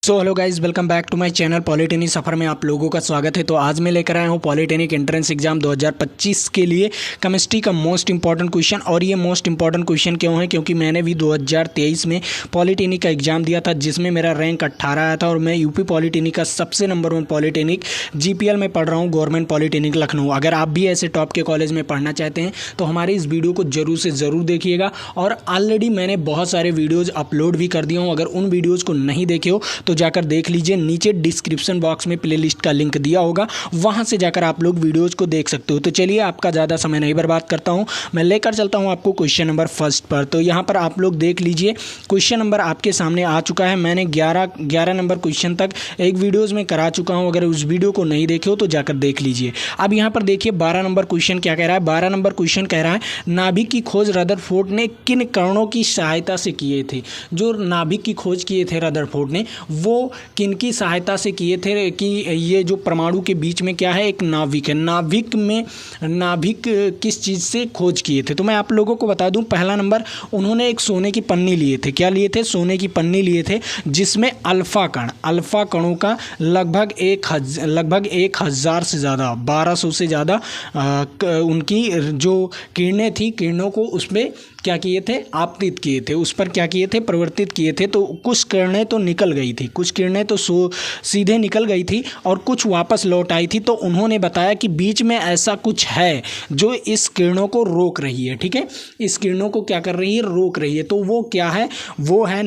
So hello guys, welcome back to my channel. Polytechnic सफ़र में आप लोगों का स्वागत है। तो आज मैं लेकर आया हूँ पॉलिटेक्निक एंट्रेंस एग्जाम 2025 के लिए केमिस्ट्री का मोस्ट इंपॉर्टेंट क्वेश्चन। और ये मोस्ट इंपॉर्टेंट क्वेश्चन क्यों है? क्योंकि मैंने भी 2023 में पॉलिटेक्निक का एग्जाम दिया था, जिसमें मेरा रैंक 18 आया था। और मैं यूपी पॉलिटेक्निक का सबसे नंबर 1 पॉलिटेक्निक GPL में पढ़ रहा हूँ, गवर्नमेंट पॉलिटेक्निक लखनऊ। अगर आप भी ऐसे टॉप के कॉलेज में पढ़ना चाहते हैं तो हमारी इस वीडियो को जरूर से ज़रूर देखिएगा। और ऑलरेडी मैंने बहुत सारे वीडियोज़ अपलोड भी कर दिए हूँ। अगर उन वीडियोज़ को नहीं देखे हो तो जाकर देख लीजिए। नीचे डिस्क्रिप्शन बॉक्स में प्लेलिस्ट का लिंक दिया होगा, वहां से जाकर आप लोग वीडियोज़ को देख सकते हो। तो चलिए, आपका ज़्यादा समय नहीं बर्बाद करता हूं, मैं लेकर चलता हूं आपको क्वेश्चन नंबर फर्स्ट पर। तो यहां पर आप लोग देख लीजिए, क्वेश्चन नंबर आपके सामने आ चुका है। मैंने 11 नंबर क्वेश्चन तक एक वीडियोज़ में करा चुका हूँ। अगर उस वीडियो को नहीं देखे हो तो जाकर देख लीजिए। अब यहाँ पर देखिए 12 नंबर क्वेश्चन क्या कह रहा है। 12 नंबर क्वेश्चन कह रहा है, नाभिक की खोज रदरफोर्ड ने किन कणों की सहायता से किए थे? जो नाभिक की खोज किए थे रदरफोर्ड ने, वो किन की सहायता से किए थे? कि ये जो परमाणु के बीच में क्या है, एक नाभिक है। नाभिक किस चीज़ से खोज किए थे? तो मैं आप लोगों को बता दूं, पहला नंबर उन्होंने एक सोने की पन्नी लिए थे। क्या लिए थे? सोने की पन्नी लिए थे, जिसमें अल्फा कणों का लगभग 1000 से ज़्यादा, 1200 से ज़्यादा उनकी जो किरणें थी, किरणों को उसमें क्या किए थे? आपतित किए थे, उस पर क्या किए थे? परिवर्तित किए थे। तो कुछ किरणें तो निकल गई थी, कुछ किरणें तो सीधे निकल गई थी और कुछ वापस लौट आई थी। तो उन्होंने बताया कि बीच में ऐसा कुछ है जो इस किरणों को रोक रही है। ठीक है, इस किरणों को क्या कर रही है? रोक रही है। तो वो क्या है? वो है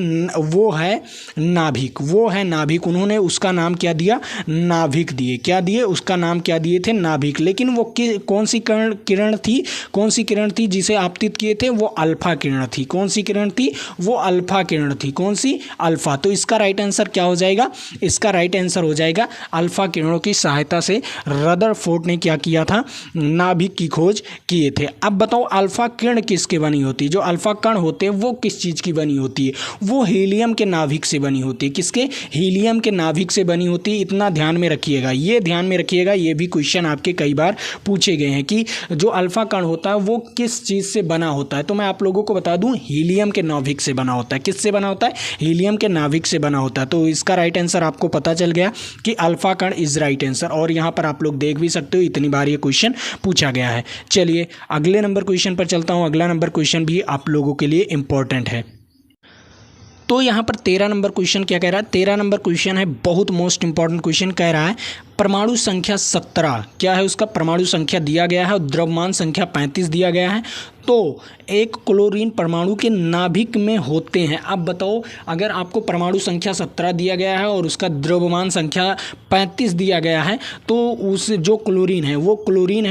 नाभिक। वो है नाभिक। उन्होंने उसका नाम क्या दिया? नाभिक दिए। क्या दिए? उसका नाम क्या दिए थे? नाभिक। लेकिन वो कौन सी किरण थी? कौन सी किरण थी जिसे आपतित किए थे? वो अल्फा किरण थी। कौन सी किरण थी? वो अल्फा किरण थी। कौन सी? अल्फा। तो इसका राइट आंसर क्या हो जाएगा? इसका राइट आंसर हो जाएगा अल्फा किरणों की सहायता से रदरफोर्ड ने क्या किया था? नाभिक की खोज किए थे। अब बताओ, अल्फा किरण किसके बनी होती है? जो अल्फा कण होते हैं वो किस चीज़ की बनी होती है? वो हीलियम के नाभिक से बनी होती है। किसके? हीलियम के नाभिक से बनी होती है। इतना ध्यान में रखिएगा, ये ध्यान में रखिएगा। ये भी क्वेश्चन आपके कई बार पूछे गए हैं कि जो अल्फा कण होता है वो किस चीज़ से बना होता है। तो मैं आप लोगों को बता दूं, हीलियम के नाभिक से बना होता है। किससे बना होता है? हीलियम के नाभिक से बना होता है। तो इसका राइट आंसर आपको पता चल गया कि अल्फा कण इज राइट आंसर। और यहां पर आप लोग देख भी सकते हो, इतनी बार ये क्वेश्चन पूछा गया है। चलिए अगले नंबर क्वेश्चन पर चलता हूं। अगला नंबर क्वेश्चन भी आप लोगों के लिए इंपॉर्टेंट है। तो यहाँ पर 13 नंबर क्वेश्चन क्या कह रहा है? 13 नंबर क्वेश्चन है बहुत मोस्ट इंपॉर्टेंट क्वेश्चन। कह रहा है, परमाणु संख्या 17 क्या है? उसका परमाणु संख्या दिया गया है और द्रव्यमान संख्या 35 दिया गया है। तो एक क्लोरीन परमाणु के नाभिक में होते हैं। अब बताओ, अगर आपको परमाणु संख्या 17 दिया गया है और उसका द्रव्यमान संख्या 35 दिया गया है, तो उस जो क्लोरीन है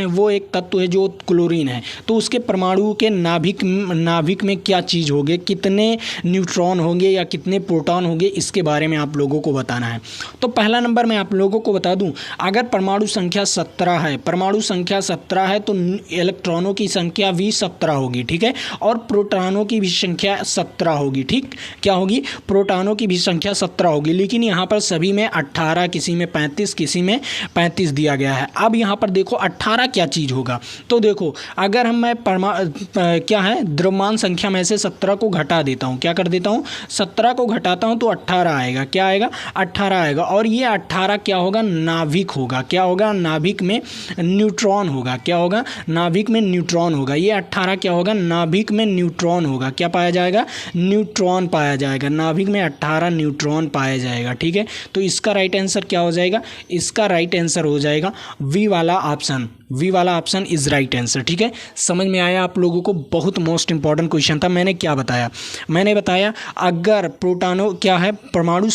वो एक तत्व है जो क्लोरीन है। तो उसके परमाणु के नाभिक में क्या चीज़ होगी? कितने न्यूट्रॉन होंगे या कितने प्रोटॉन होंगे? इसके बारे में आप लोगों को बताना है। तो पहला नंबर मैं आप लोगों को बता दूं, अगर परमाणु संख्या 17 है तो इलेक्ट्रॉनों की संख्या भी 17 होगी। ठीक है, और प्रोटॉनों की भी संख्या 17 होगी। ठीक, क्या होगी? प्रोटॉनों की भी संख्या 17 होगी। लेकिन यहाँ पर सभी में 18, किसी में 35, किसी में 35 दिया गया है। अब यहाँ पर देखो 18 क्या चीज़ होगा? तो देखो, अगर मैं क्या है, द्रव्यमान संख्या में से 17 को घटा देता हूँ, क्या कर देता हूँ? 17 को घटाता हूँ तो 18 आएगा। क्या आएगा? 18 आएगा। और ये 18 क्या होगा? नाभिक होगा। क्या होगा? नाभिक में न्यूट्रॉन होगा। क्या होगा? नाभिक में न्यूट्रॉन होगा। ये 18 क्या होगा? नाभिक में न्यूट्रॉन होगा। क्या पाया जाएगा? न्यूट्रॉन पाया जाएगा। नाभिक में 18 न्यूट्रॉन पाया जाएगा। ठीक है, तो इसका राइट आंसर क्या हो जाएगा? इसका राइट आंसर हो जाएगा वी वाला ऑप्शन इज राइट आंसर। ठीक है, समझ में आया आप लोगों को? बहुत मोस्ट इंपॉर्टेंट क्वेश्चन था। मैंने क्या बताया? मैंने बताया, अगर प्रोटॉनों क्या है, परमाणु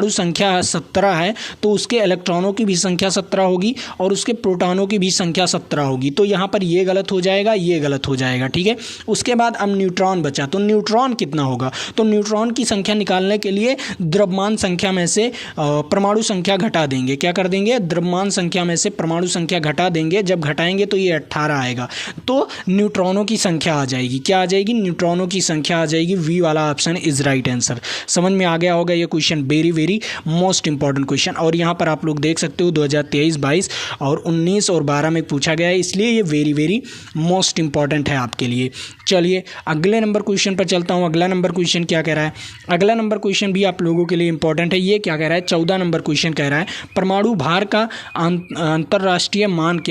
संख्या 17 है तो उसके इलेक्ट्रॉनों की भी संख्या 17 होगी और उसके प्रोटॉनों की भी संख्या 17 होगी। तो यहाँ पर ये गलत हो जाएगा, ये गलत हो जाएगा। ठीक है, उसके बाद अब न्यूट्रॉन बचा, तो न्यूट्रॉन कितना होगा? तो न्यूट्रॉन की संख्या निकालने के लिए द्रव्यमान संख्या में से परमाणु संख्या घटा देंगे। क्या कर देंगे? द्रव्यमान संख्या में से परमाणु संख्या घटा देंगे है, जब घटाएंगे तो ये 18 आएगा। तो न्यूट्रॉनों की संख्या आ जाएगी, क्या आ जाएगी, न्यूट्रॉनों की संख्या आ जाएगी। वी वाला ऑप्शन इज राइट आंसर। समझ में आ गया होगा ये question, very very most important question. और यहाँ पर आप लोग देख सकते हो 2023, 22 और 19 और 12 में पूछा गया है, इसलिए ये वेरी वेरी मोस्ट इंपॉर्टेंट है आपके लिए। चलिए अगले नंबर क्वेश्चन पर चलता हूँ। अगला नंबर क्वेश्चन क्या कह रहा है, अगला नंबर क्वेश्चन भी आप लोगों के लिए इंपॉर्टेंट है। ये क्या कह रहा है, 14 नंबर क्वेश्चन कह रहा है परमाणु भार का अंतर्राष्ट्रीय मानक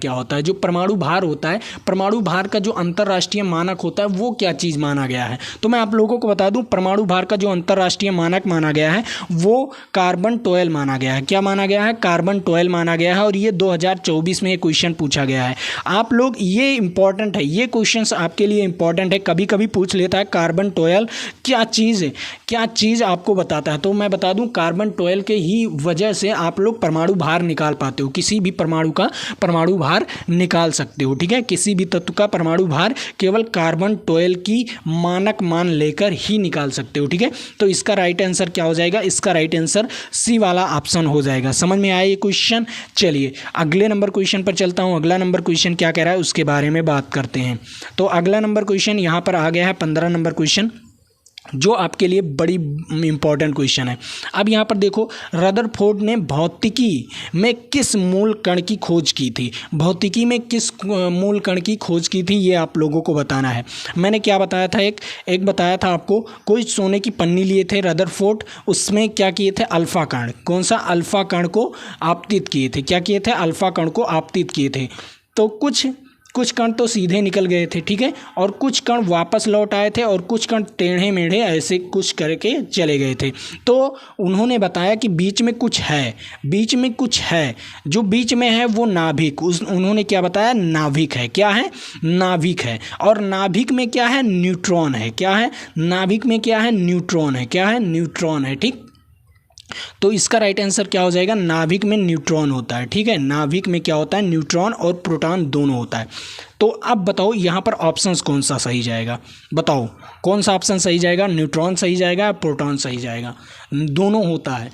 क्या होता है। जो परमाणु भार होता है, परमाणु भार का जो अंतर्राष्ट्रीय मानक होता है वो क्या चीज़ माना गया है। तो मैं आप लोगों को बता दूं, परमाणु भार का जो अंतर्राष्ट्रीय मानक माना गया है वो कार्बन 12 माना गया है। क्या माना गया है, कार्बन 12 माना गया है। और ये 2024 में ये क्वेश्चन पूछा गया है। आप लोग, ये इंपॉर्टेंट है, ये क्वेश्चन आपके लिए इंपॉर्टेंट है। कभी कभी पूछ लेता है कार्बन 12 क्या चीज़ है, क्या चीज़ आपको बताता है। तो मैं बता दूं, कार्बन 12 के ही वजह से आप लोग परमाणु भार निकाल पाते हो, किसी भी परमाणु का परमाणु भार निकाल सकते हो। ठीक है, किसी भी तत्व का परमाणु भार केवल कार्बन 12 की मानक मान लेकर ही निकाल सकते हो। ठीक है, तो इसका राइट आंसर क्या हो जाएगा, इसका राइट आंसर सी वाला ऑप्शन हो जाएगा। समझ में आया ये क्वेश्चन। चलिए अगले नंबर क्वेश्चन पर चलता हूँ। अगला नंबर क्वेश्चन क्या कह रहा है उसके बारे में बात करते हैं। तो अगला नंबर क्वेश्चन यहाँ पर आ गया है 15 नंबर क्वेश्चन, जो आपके लिए बड़ी इंपॉर्टेंट क्वेश्चन है। अब यहाँ पर देखो, रदरफोर्ड ने भौतिकी में किस मूल कण की खोज की थी। भौतिकी में किस मूल कण की खोज की थी, ये आप लोगों को बताना है। मैंने क्या बताया था, एक बताया था आपको, कोई सोने की पन्नी लिए थे रदरफोर्ड, उसमें क्या किए थे, अल्फा कण, कौन सा, अल्फा कण को आपतित किए थे। क्या किए थे, अल्फा कण को आपतित किए थे। तो कुछ कण तो सीधे निकल गए थे, ठीक है, और कुछ कण वापस लौट आए थे, और कुछ कण टेढ़े मेढ़े ऐसे कुछ करके चले गए थे। तो उन्होंने बताया कि बीच में कुछ है, बीच में कुछ है, जो बीच में है वो नाभिक, उन्होंने क्या बताया, नाभिक है। क्या है, नाभिक है। और नाभिक में क्या है, न्यूट्रॉन है। क्या है, नाभिक में क्या है, न्यूट्रॉन है। क्या है, न्यूट्रॉन है। ठीक, तो इसका राइट आंसर क्या हो जाएगा, नाभिक में न्यूट्रॉन होता है। ठीक है, नाभिक में क्या होता है, न्यूट्रॉन और प्रोटॉन दोनों होता है। तो अब बताओ यहाँ पर ऑप्शंस कौन सा सही जाएगा, बताओ कौन सा ऑप्शन सही जाएगा, न्यूट्रॉन सही जाएगा या प्रोटॉन सही जाएगा, दोनों होता है,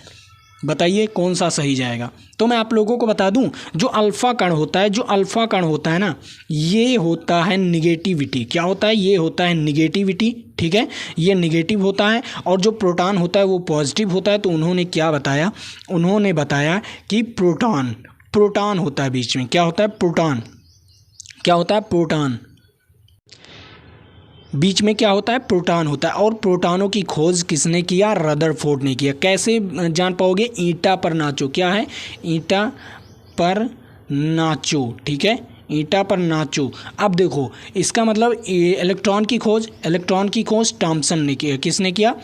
बताइए कौन सा सही जाएगा। तो मैं आप लोगों को बता दूं, जो अल्फा कण होता है, जो अल्फा कण होता है ना, ये होता है निगेटिविटी। क्या होता है, ये होता है निगेटिविटी। ठीक है, ये निगेटिव होता है। और जो प्रोटॉन होता है वो पॉजिटिव होता है। तो उन्होंने क्या बताया, उन्होंने बताया कि प्रोटॉन होता है बीच में। क्या होता है, प्रोटॉन। क्या होता है, प्रोटॉन। बीच में क्या होता है, प्रोटॉन होता है। और प्रोटॉनों की खोज किसने किया, रदरफोर्ड ने किया। कैसे जान पाओगे, ईंटा पर नाचो। क्या है, ईंटा पर नाचो। ठीक है, ईंटा पर नाचो। अब देखो, इसका मतलब इलेक्ट्रॉन की खोज थॉमसन ने किया। किसने किया,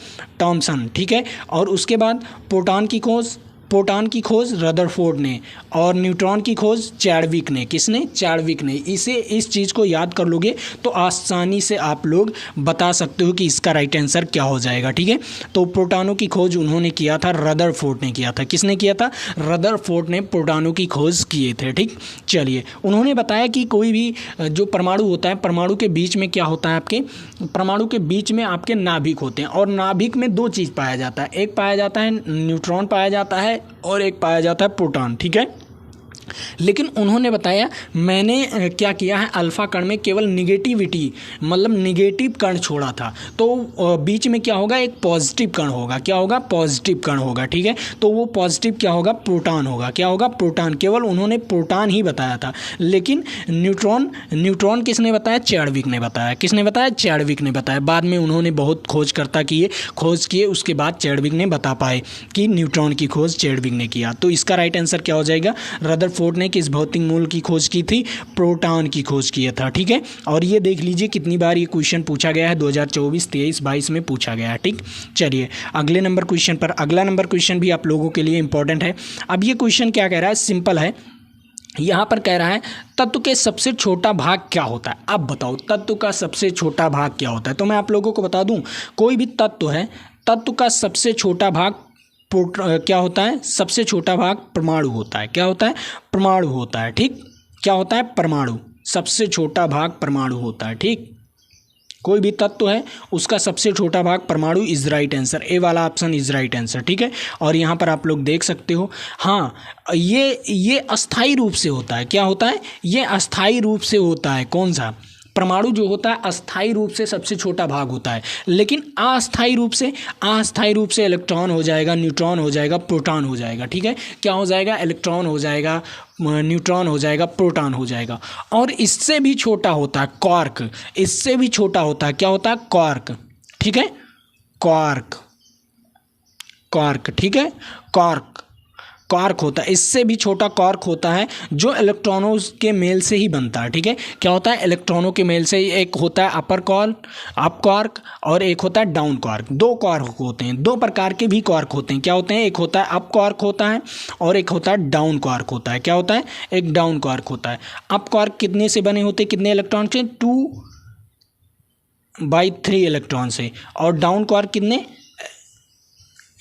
थॉमसन। ठीक है, और उसके बाद प्रोटॉन की खोज रदरफोर्ड ने, और न्यूट्रॉन की खोज चैडविक ने। किसने, चैडविक ने। इस चीज़ को याद कर लोगे तो आसानी से आप लोग बता सकते हो कि इसका राइट आंसर क्या हो जाएगा। ठीक है, तो प्रोटॉनों की खोज उन्होंने किया था, रदरफोर्ड ने किया था। किसने किया था, रदरफोर्ड ने प्रोटॉनों की खोज किए थे। ठीक, चलिए, उन्होंने बताया कि कोई भी जो परमाणु होता है, परमाणु के बीच में क्या होता है, आपके परमाणु के बीच में आपके नाभिक होते हैं। और नाभिक में दो चीज़ पाया जाता है, एक पाया जाता है न्यूट्रॉन पाया जाता है, और एक पाया जाता है प्रोटॉन। ठीक है, लेकिन उन्होंने बताया, मैंने क्या किया है, अल्फा कण में केवल निगेटिविटी, मतलब निगेटिव कण छोड़ा था। तो बीच में क्या होगा, एक पॉजिटिव कण होगा। क्या होगा, पॉजिटिव कण होगा। ठीक है, तो वो पॉजिटिव क्या होगा, प्रोटॉन होगा। क्या होगा, प्रोटॉन। केवल उन्होंने प्रोटॉन ही बताया था। लेकिन न्यूट्रॉन किसने बताया, चैडविक ने बताया। किसने बताया, चैडविक ने बताया। बाद में उन्होंने बहुत खोज किए, उसके बाद चैडविक ने बता पाए कि न्यूट्रॉन की खोज चैडविक ने किया। तो इसका राइट आंसर क्या हो जाएगा, रदरफोर्ड ने किस भौतिक मूल की खोज की थी, प्रोटॉन की खोज किया था। ठीक है, और ये देख लीजिए कितनी बार ये क्वेश्चन पूछा गया है, 2024, 23, 22 में पूछा गया है। ठीक, चलिए अगले नंबर क्वेश्चन पर। अगला नंबर क्वेश्चन भी आप लोगों के लिए इंपॉर्टेंट है। अब ये क्वेश्चन क्या कह रहा है, सिंपल है। यहाँ पर कह रहा है तत्व के सबसे छोटा भाग क्या होता है। अब बताओ, तत्व का सबसे छोटा भाग क्या होता है। तो मैं आप लोगों को बता दूं, कोई भी तत्व है, तत्व का सबसे छोटा भाग क्या होता है, सबसे छोटा भाग परमाणु होता है। क्या होता है, परमाणु होता है। ठीक, क्या होता है, परमाणु। सबसे छोटा भाग परमाणु होता है। ठीक, कोई भी तत्व है उसका सबसे छोटा भाग परमाणु इज राइट आंसर, ए वाला ऑप्शन इज राइट आंसर, ठीक है। और यहाँ पर आप लोग देख सकते हो, हाँ ये अस्थाई रूप से होता है। क्या होता है? ये अस्थाई रूप से होता है। कौन सा? परमाणु जो होता है अस्थाई रूप से सबसे छोटा भाग होता है, लेकिन अस्थाई रूप से इलेक्ट्रॉन हो जाएगा, न्यूट्रॉन हो जाएगा, प्रोटॉन हो जाएगा, ठीक है। क्या हो जाएगा? इलेक्ट्रॉन हो जाएगा, न्यूट्रॉन हो जाएगा, प्रोटॉन हो जाएगा। और इससे भी छोटा होता है क्वार्क, इससे भी छोटा होता है। क्या होता है? क्वार्क, ठीक है। क्वार्क, ठीक है। क्वार्क होता है, इससे भी छोटा क्वार्क होता है जो इलेक्ट्रॉनों के मेल से ही बनता है, ठीक है। क्या होता है? इलेक्ट्रॉनों के मेल से ही। एक होता है अप क्वार्क और एक होता है डाउन क्वार्क। दो क्वार्क होते हैं, दो प्रकार के भी क्वार्क होते हैं। क्या होते हैं? एक होता है अप क्वार्क होता है और एक होता है डाउन क्वार्क होता है। क्या होता है? एक डाउन क्वार्क होता है। अप क्वार्क कितने से बने होते हैं? कितने इलेक्ट्रॉन से? 2/3 इलेक्ट्रॉन से। और डाउन क्वार्क कितने?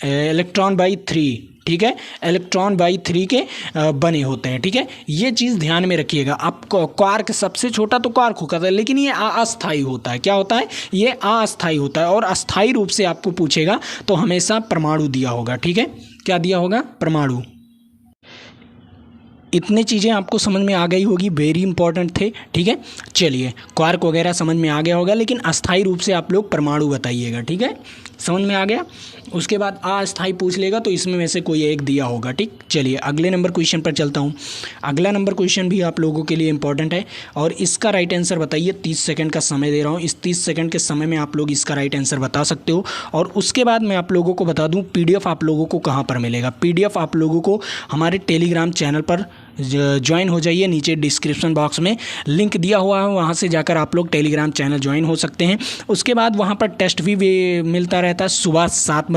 इलेक्ट्रॉन बाई 3, ठीक है। इलेक्ट्रॉन बाई 3 के बने होते हैं, ठीक है। ये चीज़ ध्यान में रखिएगा। आप क्वार्क सबसे छोटा तो क्वार्क होता है, लेकिन ये अस्थाई होता है। क्या होता है? ये अस्थाई होता है। और अस्थाई रूप से आपको पूछेगा तो हमेशा परमाणु दिया होगा, ठीक है। क्या दिया होगा? परमाणु। इतनी चीज़ें आपको समझ में आ गई होगी, वेरी इंपॉर्टेंट थे, ठीक है। चलिए, क्वार्क वगैरह समझ में आ गया होगा, लेकिन अस्थाई रूप से आप लोग परमाणु बताइएगा, ठीक है। समझ में आ गया? उसके बाद अस्थाई पूछ लेगा तो इसमें में से कोई एक दिया होगा, ठीक। चलिए अगले नंबर क्वेश्चन पर चलता हूँ। अगला नंबर क्वेश्चन भी आप लोगों के लिए इंपॉर्टेंट है और इसका राइट आंसर बताइए। 30 सेकंड का समय दे रहा हूँ। इस 30 सेकंड के समय में आप लोग इसका राइट आंसर बता सकते हो। और उसके बाद मैं आप लोगों को बता दूँ PDF आप लोगों को कहाँ पर मिलेगा। PDF आप लोगों को हमारे टेलीग्राम चैनल पर ज्वाइन हो जाइए। नीचे डिस्क्रिप्शन बॉक्स में लिंक दिया हुआ है, वहाँ से जाकर आप लोग टेलीग्राम चैनल ज्वाइन हो सकते हैं। उसके बाद वहाँ पर टेस्ट भी मिलता रहता है सुबह 7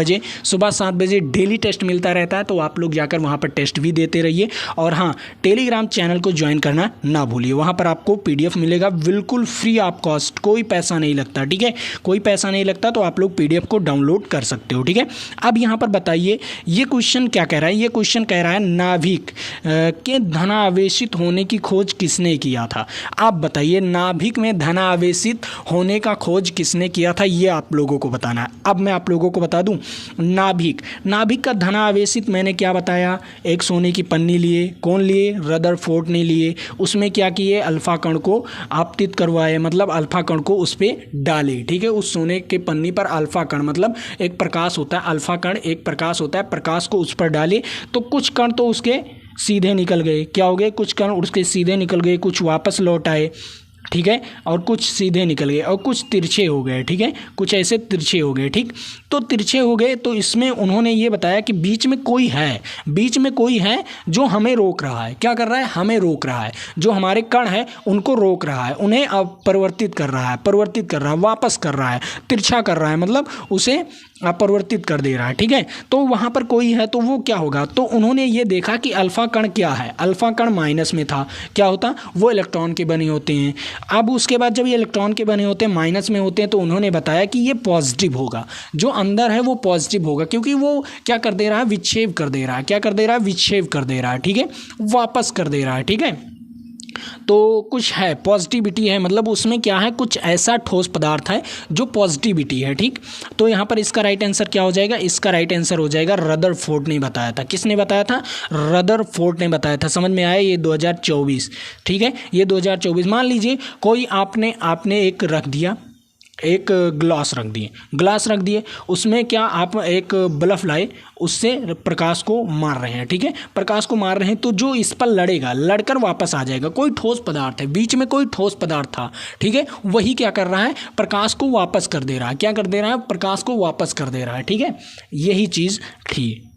बजे डेली टेस्ट मिलता रहता है, तो आप लोग जाकर वहाँ पर टेस्ट भी देते रहिए। और हाँ, टेलीग्राम चैनल को ज्वाइन करना ना भूलिए। वहाँ पर आपको PDF मिलेगा बिल्कुल फ्री ऑफ कॉस्ट, कोई पैसा नहीं लगता, ठीक है। कोई पैसा नहीं लगता, तो आप लोग PDF को डाउनलोड कर सकते हो, ठीक है। अब यहाँ पर बताइए ये क्वेश्चन क्या कह रहा है। ये क्वेश्चन कह रहा है नाभिक के धनावेशित होने की खोज किसने किया था। आप बताइए नाभिक में धनावेशित होने का खोज किसने किया था, ये आप लोगों को बताना है। अब मैं आप लोगों को बता दूं, नाभिक का धनावेशित मैंने क्या बताया। एक सोने की पन्नी लिए, कौन लिए? रदरफोर्ड ने लिए। उसमें क्या किए? अल्फा कण को आपतित करवाए, मतलब अल्फा कण को उस पर डाले, ठीक है। उस सोने के पन्नी पर अल्फा कण, मतलब एक प्रकाश होता है, अल्फा कण एक प्रकाश होता है, प्रकाश को उस पर डाले तो कुछ कण तो उसके सीधे निकल गए। क्या हो गए? कुछ कण उसके सीधे निकल गए, कुछ वापस लौट आए, ठीक है। और कुछ सीधे निकल गए और कुछ तिरछे हो गए, ठीक है। कुछ ऐसे तिरछे हो गए, ठीक। तो तिरछे हो गए तो इसमें उन्होंने ये बताया कि बीच में कोई है जो हमें रोक रहा है। क्या कर रहा है? हमें रोक रहा है। जो हमारे कण है उनको रोक रहा है, उन्हें अपरिवर्तित कर रहा है, वापस कर रहा है, तिरछा कर रहा है, मतलब उसे अपरिवर्तित कर दे रहा है, ठीक है। तो वहाँ पर कोई है तो वो क्या होगा? तो उन्होंने ये देखा कि अल्फा कण क्या है। अल्फा कण माइनस में था। क्या होता? वो इलेक्ट्रॉन के बने होते हैं। अब उसके बाद जब ये इलेक्ट्रॉन के बने होते हैं, माइनस में होते हैं, तो उन्होंने बताया कि ये पॉजिटिव होगा। जो अंदर है वो पॉजिटिव होगा, क्योंकि वो क्या कर दे रहा है? विक्षेप कर दे रहा है। क्या कर दे रहा है? विक्षेप कर दे रहा है, ठीक है। वापस कर दे रहा है, ठीक है। तो कुछ है, पॉजिटिविटी है, मतलब उसमें क्या है? कुछ ऐसा ठोस पदार्थ है जो पॉजिटिविटी है, ठीक। तो यहाँ पर इसका राइट आंसर क्या हो जाएगा? इसका राइट आंसर हो जाएगा रदरफोर्ड ने बताया था। किसने बताया था? रदरफोर्ड ने बताया था। समझ में आया? ये 2024, ठीक है। ये 2024 मान लीजिए कोई आपने एक रख दिया, एक ग्लास रख दिए, उसमें क्या आप एक बल्ब लाए, उससे प्रकाश को मार रहे हैं, ठीक है। प्रकाश को मार रहे हैं तो जो इस पर लड़ेगा, लड़कर वापस आ जाएगा। कोई ठोस पदार्थ है, बीच में कोई ठोस पदार्थ था, ठीक है। वही क्या कर रहा है? प्रकाश को वापस कर दे रहा है। क्या कर दे रहा है? प्रकाश को वापस कर दे रहा है, ठीक है। यही चीज़ थी।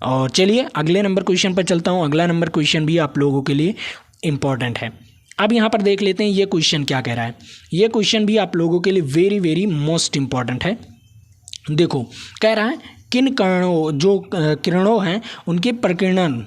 और चलिए अगले नंबर क्वेश्चन पर चलता हूँ। अगला नंबर क्वेश्चन भी आप लोगों के लिए इम्पॉर्टेंट है। अब यहाँ पर देख लेते हैं ये क्वेश्चन क्या कह रहा है। ये क्वेश्चन भी आप लोगों के लिए वेरी वेरी मोस्ट इम्पॉर्टेंट है। देखो, कह रहा है किन किरणों हैं उनके प्रकीर्णन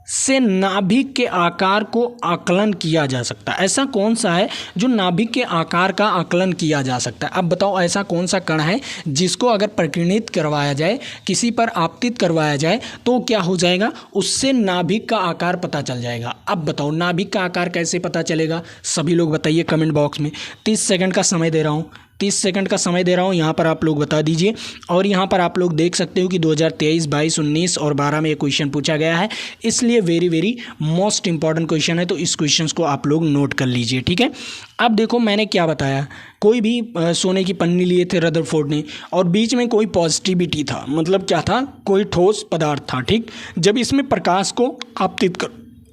से नाभिक के आकार को आकलन किया जा सकता है। ऐसा कौन सा है जो नाभिक के आकार का आकलन किया जा सकता है? अब बताओ ऐसा कौन सा कण है जिसको अगर प्रकीर्णित करवाया जाए, किसी पर आपतित करवाया जाए तो क्या हो जाएगा, उससे नाभिक का आकार पता चल जाएगा। अब बताओ नाभिक का आकार कैसे पता चलेगा? सभी लोग बताइए कमेंट बॉक्स में। 30 सेकंड का समय दे रहा हूँ, 30 सेकंड का समय दे रहा हूँ, यहाँ पर आप लोग बता दीजिए। और यहाँ पर आप लोग देख सकते हो कि 2023, 22, 19 और 12 में ये क्वेश्चन पूछा गया है, इसलिए very very most important question है, तो इस क्वेश्चन को आप लोग नोट कर लीजिए, ठीक है। अब देखो मैंने क्या बताया, कोई भी सोने की पन्नी लिए थे रदरफोर्ड ने और बीच में कोई पॉजिटिविटी था, मतलब क्या था, कोई ठोस पदार्थ था, ठीक। जब इसमें प्रकाश को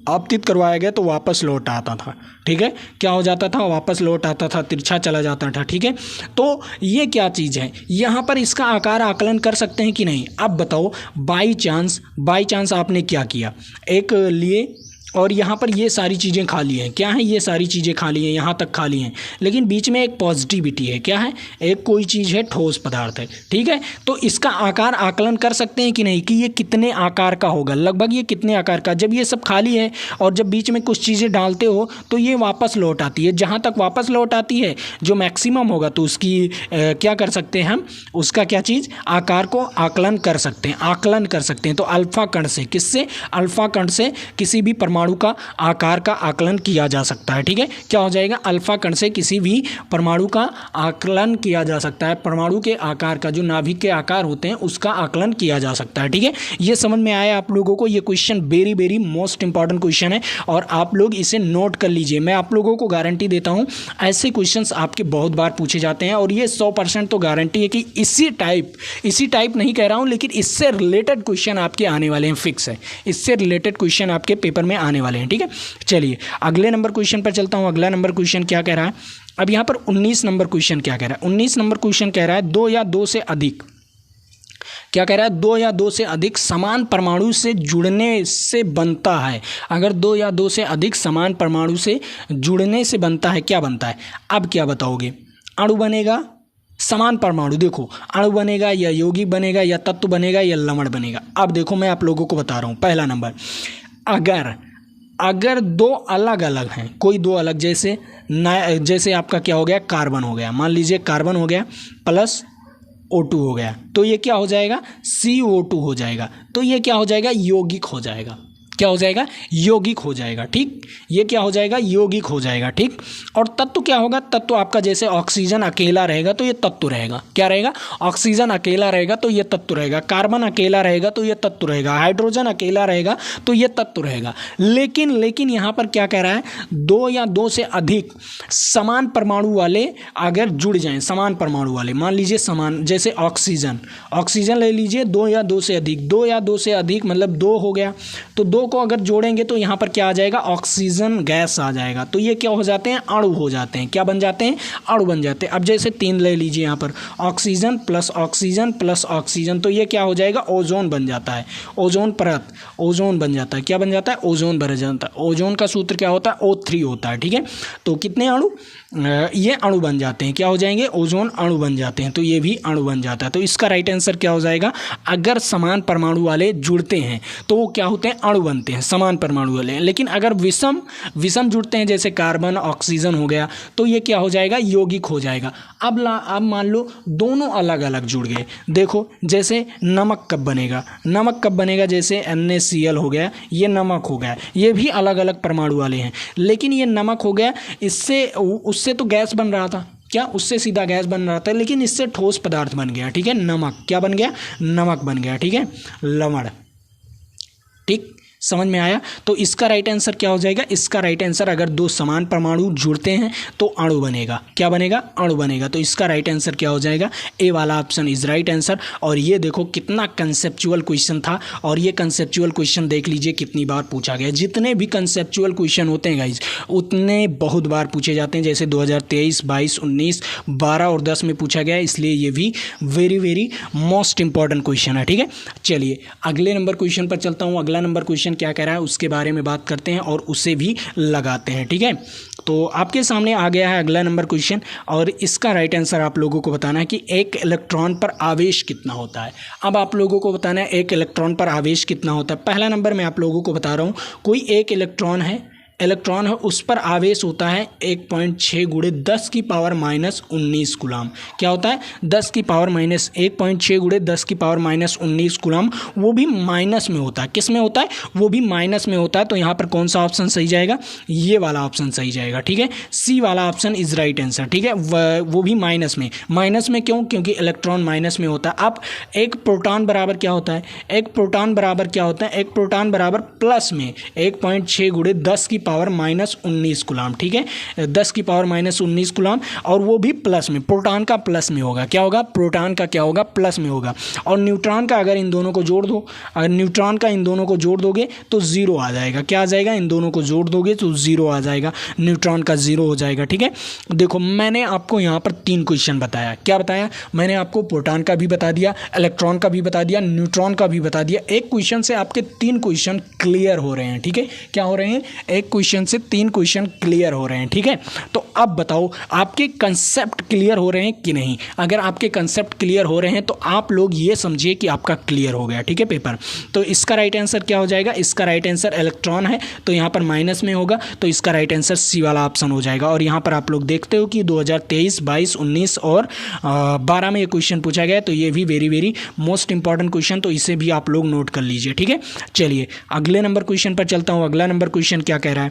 आपतित करवाया गया तो वापस लौट आता था, ठीक है। क्या हो जाता था, वापस लौट आता था, तिरछा चला जाता था, ठीक है। तो ये क्या चीज़ है, यहाँ पर इसका आकार आकलन कर सकते हैं कि नहीं? अब बताओ, बाई चांस आपने क्या किया, एक लिए और यहाँ पर ये सारी चीज़ें खाली हैं, क्या है, ये सारी चीज़ें खाली हैं, यहाँ तक खाली हैं, लेकिन बीच में एक पॉजिटिविटी है, क्या है, एक कोई चीज़ है, ठोस पदार्थ है, ठीक है। तो इसका आकार आकलन कर सकते हैं कि नहीं, कि ये कितने आकार का होगा, लगभग ये कितने आकार का। जब ये सब खाली है और जब बीच में कुछ चीज़ें डालते हो तो ये वापस लौट आती है, जहाँ तक वापस लौट आती है जो मैक्सिमम होगा तो उसकी क्या कर सकते हैं हम, उसका क्या चीज़, आकार को आकलन कर सकते हैं, तो अल्फा कण से, किससे, अल्फा कण से किसी भी परमाणु का आकार का आकलन किया जा सकता है, ठीक है। क्या हो जाएगा, अल्फा कण से किसी भी परमाणु का आकलन किया जा सकता है, परमाणु के आकार का, जो नाभिक के आकार होते हैं उसका आकलन किया जा सकता है, ठीक है। ये समझ में आया आप लोगों को? ये question very very most important question है और आप लोग इसे नोट कर लीजिए। मैं आप लोगों को गारंटी देता हूं ऐसे क्वेश्चंस आपके बहुत बार पूछे जाते हैं और ये 100% तो गारंटी है कि इसी टाइप नहीं कह रहा हूं, लेकिन इससे रिलेटेड क्वेश्चन आपके आने वाले हैं, फिक्स है, इससे रिलेटेड क्वेश्चन आपके पेपर में आने वाले हैं, ठीक है। चलिए अगले नंबर क्वेश्चन पर चलता हूं। अगला नंबर क्वेश्चन क्या कह रहा है, अब यहां पर 19 नंबर क्वेश्चन क्या कह रहा है, 19 नंबर क्वेश्चन कह रहा है 2 या 2 से अधिक, क्या कह रहा है, 2 या 2 से अधिक समान परमाणु से जुड़ने से बनता है। अगर 2 या 2 से अधिक समान परमाणु से जुड़ने से बनता है, क्या बनता है? अब क्या बताओगे, अणु बनेगा, समान परमाणु, देखो अणु बनेगा या यौगिक बनेगा या तत्व बनेगा या लवण बनेगा। अब देखो मैं आप लोगों को बता रहा हूं, पहला नंबर, अगर 2 अलग अलग हैं, कोई 2 अलग, जैसे आपका क्या हो गया, कार्बन हो गया, मान लीजिए कार्बन हो गया प्लस O2 हो गया, तो ये क्या हो जाएगा, CO2 हो जाएगा, तो ये क्या हो जाएगा, यौगिक हो जाएगा, क्या हो जाएगा, यौगिक हो जाएगा, ठीक। ये क्या हो जाएगा, यौगिक हो जाएगा, ठीक। और तत्व क्या होगा, तत्व आपका जैसे ऑक्सीजन अकेला रहेगा तो ये तत्व रहेगा, क्या रहेगा, ऑक्सीजन अकेला रहेगा तो ये तत्व रहेगा, कार्बन अकेला रहेगा तो ये तत्व रहेगा, हाइड्रोजन अकेला रहेगा तो ये तत्व रहेगा। लेकिन यहाँ पर क्या कह रहा है, 2 या 2 से अधिक समान परमाणु वाले अगर जुड़ जाएं, समान परमाणु वाले, मान लीजिए समान, जैसे ऑक्सीजन ले लीजिए, 2 या 2 से अधिक, 2 या 2 से अधिक मतलब 2 हो गया, तो 2 को अगर जोड़ेंगे तो यहाँ पर क्या आ जाएगा, ऑक्सीजन गैस आ जाएगा, तो ये क्या हो जाते हैं, अणु हो जाते हैं, क्या बन जाते हैं, अणु बन जाते हैं। अब जैसे 3 ले लीजिए, यहाँ पर oxygen plus oxygen plus oxygen, तो ये क्या हो जाएगा, ओजोन बन जाता है, ओजोन परत, ओजोन बन जाता है, क्या बन जाता है, ओजोन बन जाता है। ओजोन का सूत्र क्या होता है, O3 होता है, ठीक है। तो कितने अणु, ये अणु बन जाते हैं, क्या हो जाएंगे, ओजोन अणु बन जाते हैं, तो ये भी अणु बन जाता है। तो इसका राइट आंसर क्या हो जाएगा, अगर समान परमाणु वाले जुड़ते हैं तो वो क्या होते हैं, अणु बनते हैं, समान परमाणु वाले। लेकिन अगर विषम जुड़ते हैं, जैसे कार्बन ऑक्सीजन हो गया, तो ये क्या हो जाएगा, यौगिक हो जाएगा। अब मान लो दोनों अलग अलग जुड़ गए, देखो जैसे नमक कब बनेगा, जैसे NaCl हो गया, ये नमक हो गया, ये भी अलग अलग परमाणु वाले हैं, लेकिन ये नमक हो गया, उससे तो गैस बन रहा था, क्या, उससे सीधा गैस बन रहा था, लेकिन इससे ठोस पदार्थ बन गया, ठीक है, नमक, क्या बन गया, नमक बन गया, ठीक है, लवण, ठीक, समझ में आया। तो इसका राइट आंसर क्या हो जाएगा, इसका राइट आंसर, अगर 2 समान परमाणु जुड़ते हैं तो अणु बनेगा, क्या बनेगा, अणु बनेगा। तो इसका राइट आंसर क्या हो जाएगा, ए वाला ऑप्शन इज राइट आंसर। और ये देखो कितना कंसेप्चुअल क्वेश्चन था, और ये कंसेप्चुअल क्वेश्चन देख लीजिए कितनी बार पूछा गया। जितने भी कंसेप्चुअल क्वेश्चन होते हैं गाइज, उतने बहुत बार पूछे जाते हैं, जैसे 2023, 22, 19, 12 और 10 में पूछा गया, इसलिए ये भी very very most important question है, ठीक है। चलिए अगले नंबर क्वेश्चन पर चलता हूँ। अगला नंबर क्वेश्चन क्या कह रहा है उसके बारे में बात करते हैं और उसे भी लगाते हैं, ठीक है। तो आपके सामने आ गया है अगला नंबर क्वेश्चन, और इसका राइट आंसर आप लोगों को बताना है कि एक इलेक्ट्रॉन पर आवेश कितना होता है। अब आप लोगों को बताना है एक इलेक्ट्रॉन पर आवेश कितना होता है। पहला नंबर मैं आप लोगों को बता रहा हूँ, कोई एक इलेक्ट्रॉन है, उस पर आवेश होता है 1.6 गुणे 10 की पावर माइनस 19 कूलम। क्या होता है? 10 की पावर माइनस 1.6 गुणे 10 की पावर माइनस 19 कूलम, वो भी माइनस में होता है। किस में होता है? वो भी माइनस में होता है। तो यहाँ पर कौन सा ऑप्शन सही जाएगा? ये वाला ऑप्शन सही जाएगा। ठीक है, सी वाला ऑप्शन इज राइट आंसर। ठीक है, वो भी माइनस में। माइनस में क्यों? क्योंकि इलेक्ट्रॉन माइनस में होता है। अब एक प्रोटॉन बराबर क्या होता है? एक प्रोटॉन बराबर क्या होता है? एक प्रोटॉन बराबर प्लस में 1.6 गुणे 10 की पावर माइनस 19 कूलम। ठीक है, 10 की पावर माइनस 19 कूलम, और वो भी प्लस में। प्रोटॉन का प्लस में होगा। क्या होगा? प्रोटॉन का क्या होगा? प्लस में होगा। और न्यूट्रॉन का अगर इन दोनों को जोड़ दो, अगर न्यूट्रॉन का इन दोनों को जोड़ दोगे तो जीरो आ जाएगा। क्या आ जाएगा? इन दोनों को जोड़ दोगे तो जीरो आ जाएगा, न्यूट्रॉन का जीरो हो जाएगा। ठीक है, देखो मैंने आपको यहाँ पर 3 क्वेश्चन बताया। क्या बताया? मैंने आपको प्रोटॉन का भी बता दिया, इलेक्ट्रॉन का भी बता दिया, न्यूट्रॉन का भी बता दिया। एक क्वेश्चन से आपके 3 क्वेश्चन क्लियर हो रहे हैं। ठीक है, क्या हो रहे हैं? एक क्वेश्चन से 3 क्वेश्चन क्लियर हो रहे हैं। ठीक है, तो अब बताओ आपके कंसेप्ट क्लियर हो रहे हैं कि नहीं। अगर आपके कंसेप्ट क्लियर हो रहे हैं तो आप लोग ये समझिए कि आपका क्लियर हो गया। ठीक है, पेपर। तो इसका राइट आंसर क्या हो जाएगा? इसका राइट आंसर इलेक्ट्रॉन है, तो यहाँ पर माइनस में होगा, तो इसका राइट आंसर सी वाला ऑप्शन हो जाएगा। और यहाँ पर आप लोग देखते हो कि 2023, 22, 19 और 12 में ये क्वेश्चन पूछा गया है। तो ये भी very very most important question, तो इसे भी आप लोग नोट कर लीजिए। ठीक है, चलिए अगले नंबर क्वेश्चन पर चलता हूँ। अगला नंबर क्वेश्चन क्या कह रहा है?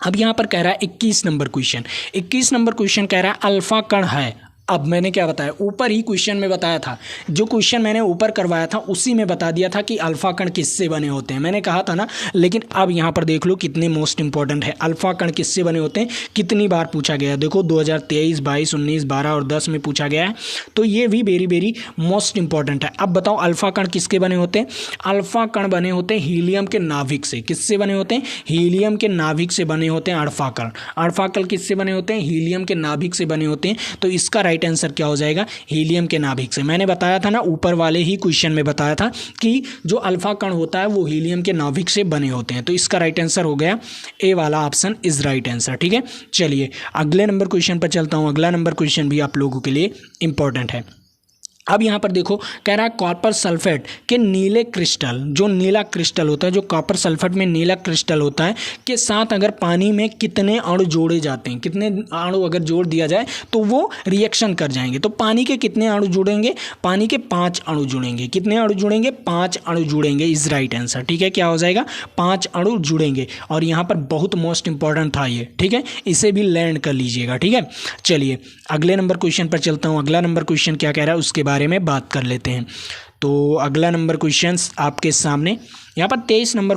अब यहाँ पर कह रहा है 21 नंबर क्वेश्चन। 21 नंबर क्वेश्चन कह रहा है अल्फा कण है। अब मैंने क्या बताया? ऊपर ही क्वेश्चन में बताया था, जो क्वेश्चन मैंने ऊपर करवाया था उसी में बता दिया था कि अल्फा कण किससे बने होते हैं। मैंने कहा था ना, लेकिन अब यहाँ पर देख लो कितने मोस्ट इंपॉर्टेंट है। अल्फा कण किससे बने होते हैं, कितनी बार पूछा गया है। देखो 2023, 22, 19, 12 और 10 में पूछा गया है, तो ये भी वेरी वेरी मोस्ट इंपॉर्टेंट है। अब बताओ अल्फा कण किसके बने होते हैं? अल्फा कण बने होते हैं हीलियम के नाभिक से। किससे बने होते हैं? हीलियम के नाभिक से बने होते हैं अल्फा कण। अल्फा कण किससे बने होते हैं? हीलियम के नाभिक से बने होते हैं। तो इसका राइट आंसर क्या हो जाएगा? हीलियम के नाभिक से। मैंने बताया था ना, ऊपर वाले ही क्वेश्चन में बताया था कि जो अल्फा कण होता है वो हीलियम के नाभिक से बने होते हैं। तो इसका राइट आंसर हो गया ए वाला ऑप्शन इज राइट आंसर। ठीक है, चलिए अगले नंबर क्वेश्चन पर चलता हूं। अगला नंबर क्वेश्चन भी आप लोगों के लिए इंपॉर्टेंट है। अब यहाँ पर देखो, कह रहा है कॉपर सल्फेट के नीले क्रिस्टल, जो नीला क्रिस्टल होता है, जो कॉपर सल्फेट में नीला क्रिस्टल होता है, के साथ अगर पानी में कितने अणु जोड़े जाते हैं, कितने अणु अगर जोड़ दिया जाए तो वो रिएक्शन कर जाएंगे। तो पानी के कितने अणु जुड़ेंगे? पानी के 5 अणु जुड़ेंगे। कितने अणु जुड़ेंगे? 5 अणु जुड़ेंगे इज राइट आंसर। ठीक है, क्या हो जाएगा? 5 अणु जुड़ेंगे। और यहाँ पर बहुत मोस्ट इंपॉर्टेंट था ये। ठीक है, इसे भी लर्न कर लीजिएगा। ठीक है, चलिए अगले नंबर क्वेश्चन पर चलता हूँ। अगला नंबर क्वेश्चन क्या कह रहा है उसके बारे में बात कर लेते हैं। तो अगला नंबर क्वेश्चन आपके सामने यहाँ पर 23 नंबर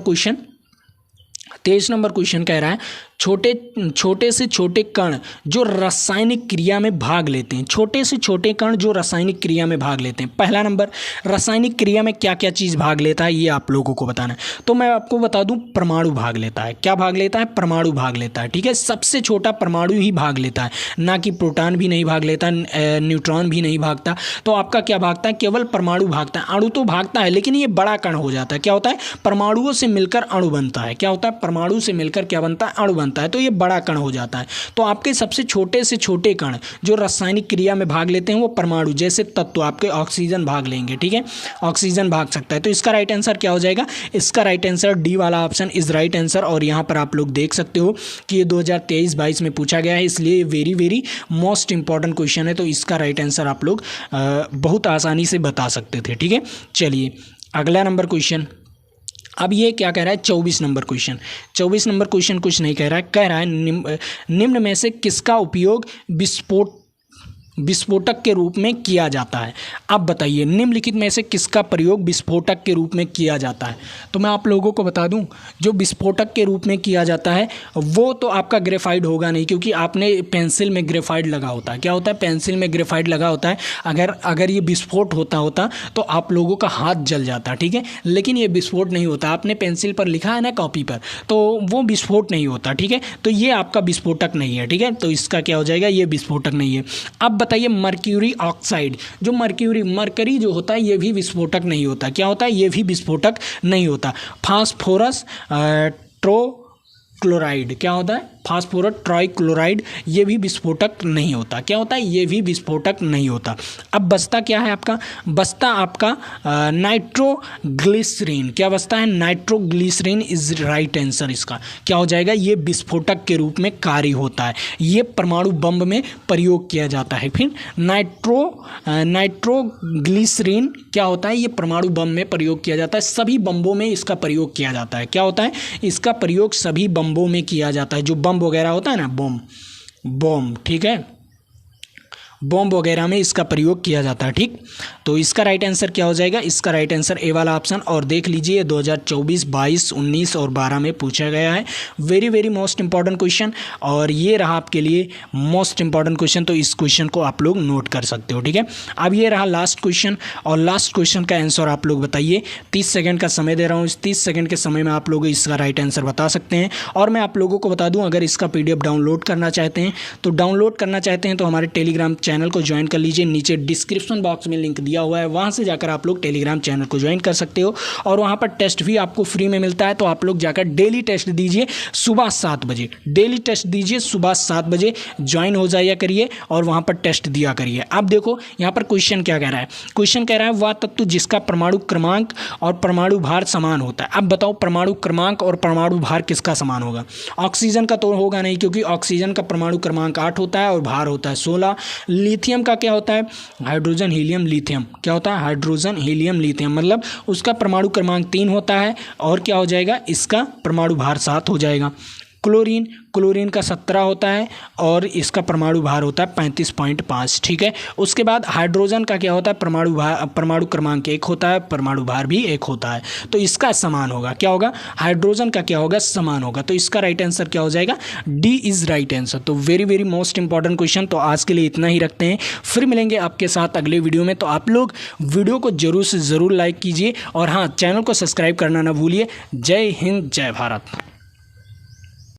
क्वेश्चन कह रहा है छोटे से छोटे कण जो रासायनिक क्रिया में भाग लेते हैं। छोटे से छोटे कण जो रासायनिक क्रिया में भाग लेते हैं। पहला नंबर, रासायनिक क्रिया में क्या क्या चीज़ भाग लेता है ये आप लोगों को बताना है। तो मैं आपको बता दूं, परमाणु भाग लेता है। क्या भाग लेता है? परमाणु भाग लेता है। ठीक है, सबसे छोटा परमाणु ही भाग लेता है, ना कि प्रोटॉन भी नहीं भाग लेता, न्यूट्रॉन भी नहीं भागता। तो आपका क्या भागता है? केवल परमाणु भागता है। अणु तो भागता है लेकिन ये बड़ा कण हो जाता है। क्या होता है? परमाणुओं से मिलकर अणु बनता है। क्या होता है? परमाणु से मिलकर क्या बनता है? अणु बनता है। तो ये बड़ा कण हो जाता है। तो आपके सबसे छोटे से छोटे कण जो रासायनिक क्रिया में भाग लेते हैं वो परमाणु जैसे तत्व, आपके ऑक्सीजन भाग लेंगे। ठीक है, ऑक्सीजन भाग सकता है। तो इसका राइट आंसर क्या हो जाएगा? इसका राइट आंसर डी वाला ऑप्शन इज राइट आंसर। और यहाँ पर आप लोग देख सकते हो कि ये 2023-22 में पूछा गया है, इसलिए very very most important question है। तो इसका राइट आंसर आप लोग बहुत आसानी से बता सकते थे। ठीक है, चलिए अगला नंबर क्वेश्चन। अब ये क्या कह रहा है? 24 नंबर क्वेश्चन। 24 नंबर क्वेश्चन कुछ नहीं कह रहा है, कह रहा है निम्न में से किसका उपयोग विस्फोटक के रूप में किया जाता है। अब बताइए, निम्नलिखित में से किसका प्रयोग विस्फोटक के रूप में किया जाता है। तो मैं आप लोगों को बता दूं, जो विस्फोटक के रूप में किया जाता है वो तो आपका ग्रेफाइट होगा नहीं, क्योंकि आपने पेंसिल में ग्रेफाइट लगा होता है। क्या होता है? पेंसिल में ग्रेफाइट लगा होता है। अगर ये विस्फोट होता तो आप लोगों का हाथ जल जाता। ठीक है, लेकिन ये विस्फोट नहीं होता। आपने पेंसिल पर लिखा है ना, कॉपी पर, तो वो विस्फोट नहीं होता। ठीक है, तो ये आपका विस्फोटक नहीं है। ठीक है, तो इसका क्या हो जाएगा? ये विस्फोटक नहीं है। अब बताइए, मर्क्यूरी ऑक्साइड, जो मरकरी जो होता है ये भी विस्फोटक नहीं होता। क्या होता है? ये भी विस्फोटक नहीं होता। फास्फोरस, क्लोराइड क्या होता है, फास्फोरस ट्राइक्लोराइड, ये भी विस्फोटक नहीं होता। क्या होता है, ये भी विस्फोटक नहीं होता। अब बचता क्या है आपका, बचता आपका नाइट्रोग्लिसरीन। क्या बचता है, नाइट्रोग्लिसरीन इज राइट आंसर। इसका क्या हो जाएगा, ये विस्फोटक के रूप में कार्य होता है, ये परमाणु बम में प्रयोग किया जाता है। फिर नाइट्रोग्लिसरीन क्या होता है, ये परमाणु बम में प्रयोग किया जाता है, सभी बम्बों में इसका प्रयोग किया जाता है। क्या होता है, इसका प्रयोग सभी बम्बों में किया जाता है, जो बम वगैरह होता है ना, बम, ठीक है, बॉम्ब वगैरह में इसका प्रयोग किया जाता है। ठीक, तो इसका राइट आंसर क्या हो जाएगा, इसका राइट आंसर ए वाला ऑप्शन। और देख लीजिए 2024, 22, 19 और 12 में पूछा गया है। Very very most important question, और ये रहा आपके लिए मोस्ट इंपॉर्टेंट क्वेश्चन, तो इस क्वेश्चन को आप लोग नोट कर सकते हो। ठीक है, अब ये रहा लास्ट क्वेश्चन, और लास्ट क्वेश्चन का आंसर आप लोग बताइए। 30 सेकेंड का समय दे रहा हूँ, इस 30 सेकेंड के समय में आप लोग इसका राइट आंसर बता सकते हैं। और मैं आप लोगों को बता दूँ, अगर इसका PDF डाउनलोड करना चाहते हैं तो हमारे टेलीग्राम चैनल को ज्वाइन कर लीजिए। नीचे डिस्क्रिप्शन बॉक्स में लिंक दिया हुआ है, वहां से जाकर आप लोग टेलीग्राम चैनल को ज्वाइन कर सकते हो। और वहां पर टेस्ट भी आपको फ्री में मिलता है, तो आप लोग जाकर डेली टेस्ट दीजिए सुबह 7 बजे, डेली टेस्ट दीजिए सुबह 7 बजे, ज्वाइन हो जाया करिए और वहां पर टेस्ट दिया करिए। अब देखो यहाँ पर क्वेश्चन क्या कह रहा है, क्वेश्चन कह रहा है वह तत्व जिसका परमाणु क्रमांक और परमाणु भार समान होता है। अब बताओ परमाणु क्रमांक और परमाणु भार किसका समान होगा। ऑक्सीजन का तो होगा नहीं, क्योंकि ऑक्सीजन का परमाणु क्रमांक 8 होता है और भार होता है 16। लिथियम का क्या होता है, हाइड्रोजन हीलियम लिथियम, क्या होता है, हाइड्रोजन हीलियम लिथियम, मतलब उसका परमाणु क्रमांक 3 होता है और क्या हो जाएगा, इसका परमाणु भार 7 हो जाएगा। क्लोरीन का 17 होता है और इसका परमाणु भार होता है 35.5। ठीक है, उसके बाद हाइड्रोजन का क्या होता है, परमाणु क्रमांक 1 होता है, परमाणु भार भी 1 होता है, तो इसका समान होगा। क्या होगा, हाइड्रोजन का क्या होगा, समान होगा, तो इसका राइट आंसर क्या हो जाएगा, डी इज राइट आंसर। तो very very most important question. तो आज के लिए इतना ही रखते हैं, फिर मिलेंगे आपके साथ अगले वीडियो में। तो आप लोग वीडियो को जरूर से ज़रूर लाइक कीजिए और हाँ, चैनल को सब्सक्राइब करना ना भूलिए। जय हिंद, जय भारत।